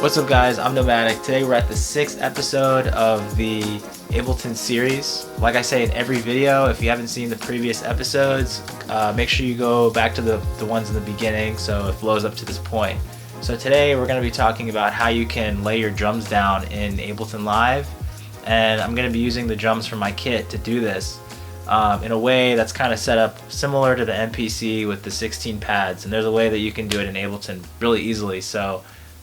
What's up guys, I'm Nomadic. Today we're at the 6th episode of the Ableton series. Like I say in every video, if you haven't seen the previous episodes, make sure you go back to the ones in the beginning so it flows up to this point. So today we're going to be talking about how you can lay your drums down in Ableton Live, and I'm going to be using the drums from my kit to do this in a way that's kind of set up similar to the MPC with the 16 pads, and there's a way that you can do it in Ableton really easily, so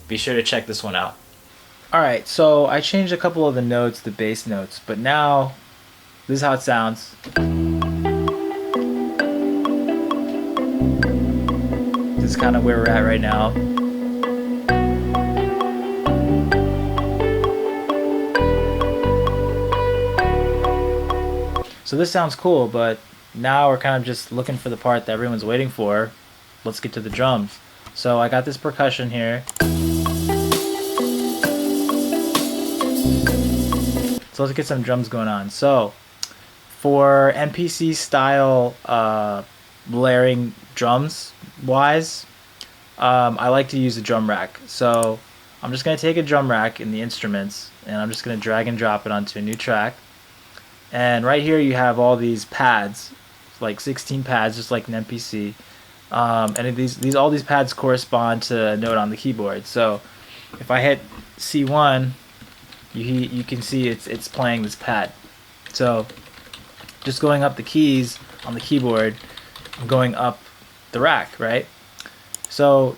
be sure to check this one out. Alright, so I changed a couple of the notes, the bass notes, but now this is how it sounds. This is kind of where we're at right now. So this sounds cool, but now we're kind of just looking for the part that everyone's waiting for. Let's get to the drums. So I got this percussion here. So let's get some drums going on. So for MPC style layering drums wise, I like to use a drum rack. So I'm just going to take a drum rack in the instruments and I'm just going to drag and drop it onto a new track. And right here you have all these pads, like 16 pads, just like an MPC. And all these pads correspond to a note on the keyboard. So if I hit C1, you can see it's playing this pad. So just going up the keys on the keyboard, I'm going up the rack, right? So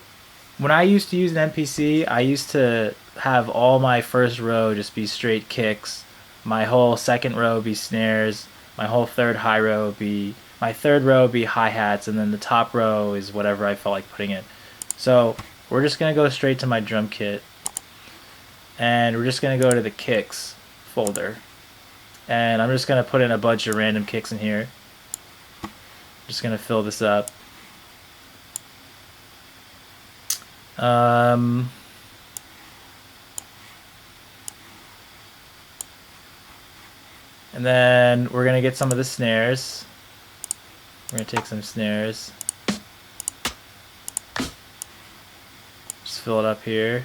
when I used to use an MPC, I used to have all my first row just be straight kicks, my whole second row be snares, my whole third row be hi-hats, and then the top row is whatever I felt like putting in. So we're just gonna go straight to my drum kit, and we're just gonna go to the kicks folder, and I'm just gonna put in a bunch of random kicks in here. Just gonna fill this up. And then we're gonna get some of the snares. We're gonna take some snares. Just fill it up here.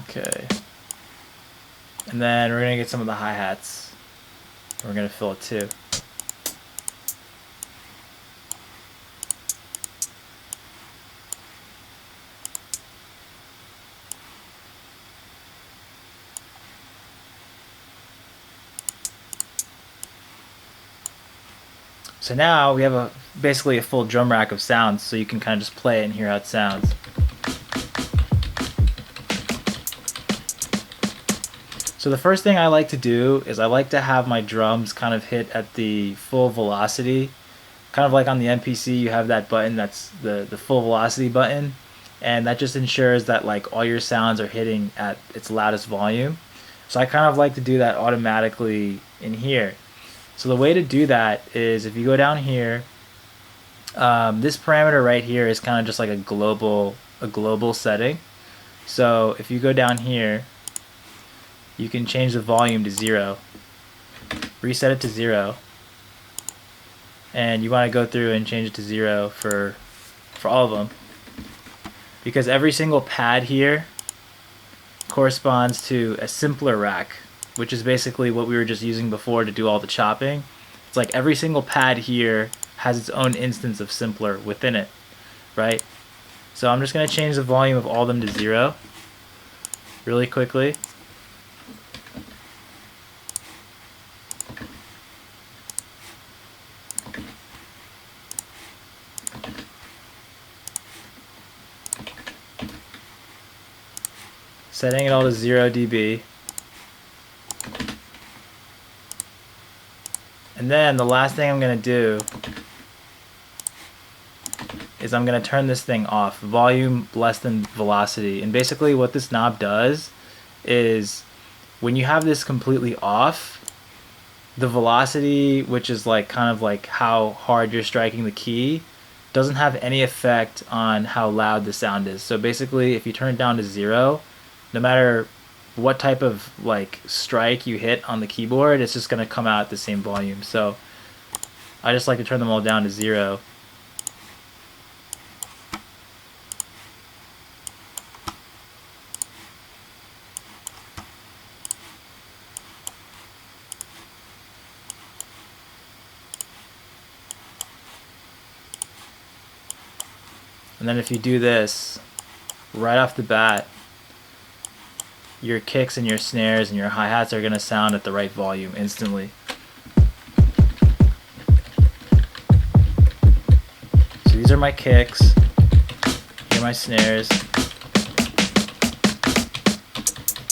Okay. And then we're gonna get some of the hi-hats. We're gonna fill it too. So now we have basically a full drum rack of sounds, so you can kind of just play it and hear how it sounds. So the first thing I like to do is I like to have my drums kind of hit at the full velocity. Kind of like on the MPC, you have that button that's the full velocity button, and that just ensures that like all your sounds are hitting at its loudest volume. So I kind of like to do that automatically in here. So the way to do that is if you go down here, this parameter right here is kind of just like a global setting. So if you go down here, you can change the volume to 0, reset it to 0, and you want to go through and change it to 0 for all of them, because every single pad here corresponds to a simpler rack, which is basically what we were just using before to do all the chopping. It's like every single pad here has its own instance of simpler within it, right? So I'm just going to change the volume of all of them to 0 really quickly. Setting it all to 0 dB. And then the last thing I'm going to do is I'm going to turn this thing off, volume less than velocity. And basically what this knob does is when you have this completely off, the velocity, which is like kind of like how hard you're striking the key, doesn't have any effect on how loud the sound is. So basically, if you turn it down to 0, no matter what type of like strike you hit on the keyboard, it's just gonna come out at the same volume. So I just like to turn them all down to 0. And then if you do this right off the bat, your kicks and your snares and your hi-hats are going to sound at the right volume instantly. So these are my kicks, here are my snares,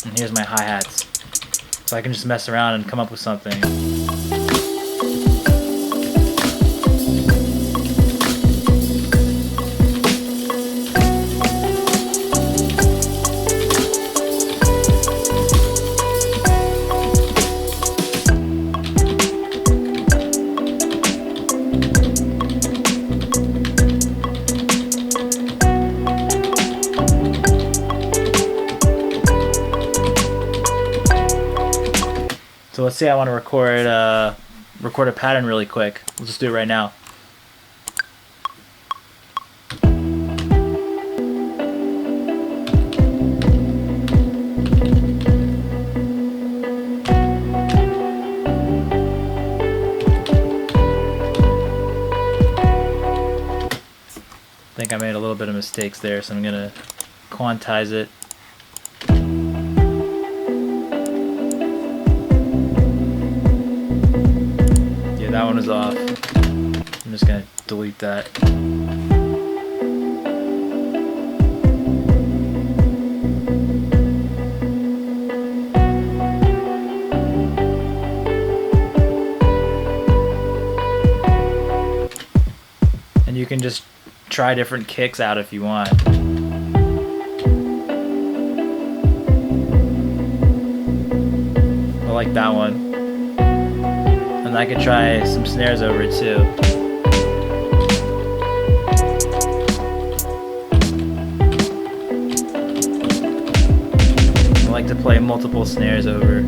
and here's my hi-hats. So I can just mess around and come up with something. So let's say I want to record a pattern really quick. We'll just do it right now. I think I made a little bit of mistakes there, so I'm gonna quantize it. That one is off. I'm just gonna delete that. And you can just try different kicks out if you want. I like that one. And I could try some snares over it too. I like to play multiple snares over.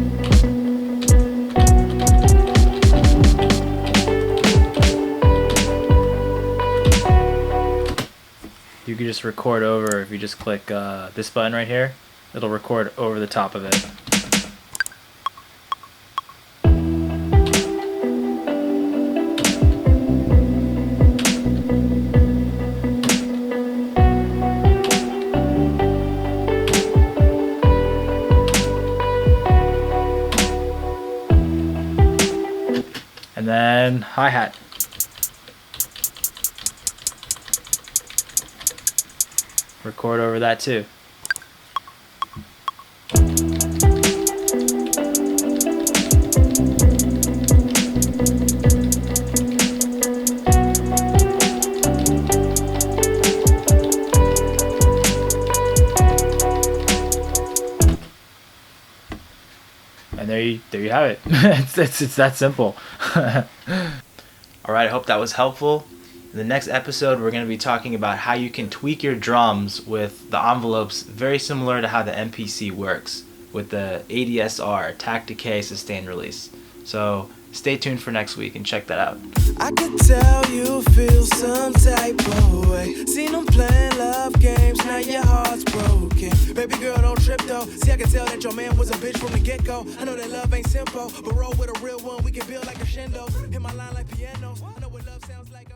You could just record over if you just click this button right here. It'll record over the top of it. And then hi-hat. Record over that too. And there you have it. it's that simple. Alright, I hope that was helpful. In the next episode, we're going to be talking about how you can tweak your drums with the envelopes very similar to how the MPC works with the ADSR, attack, decay, sustain, release. So stay tuned for next week and check that out. I could tell you feel some type of way. Seen them playing love games, now your heart's broken. Baby girl, don't trip though. See, I can tell that your man was a bitch from the get-go. I know that love ain't simple, but roll with a real one, we can build like a shindo. Hit my line like piano. I know what love sounds like.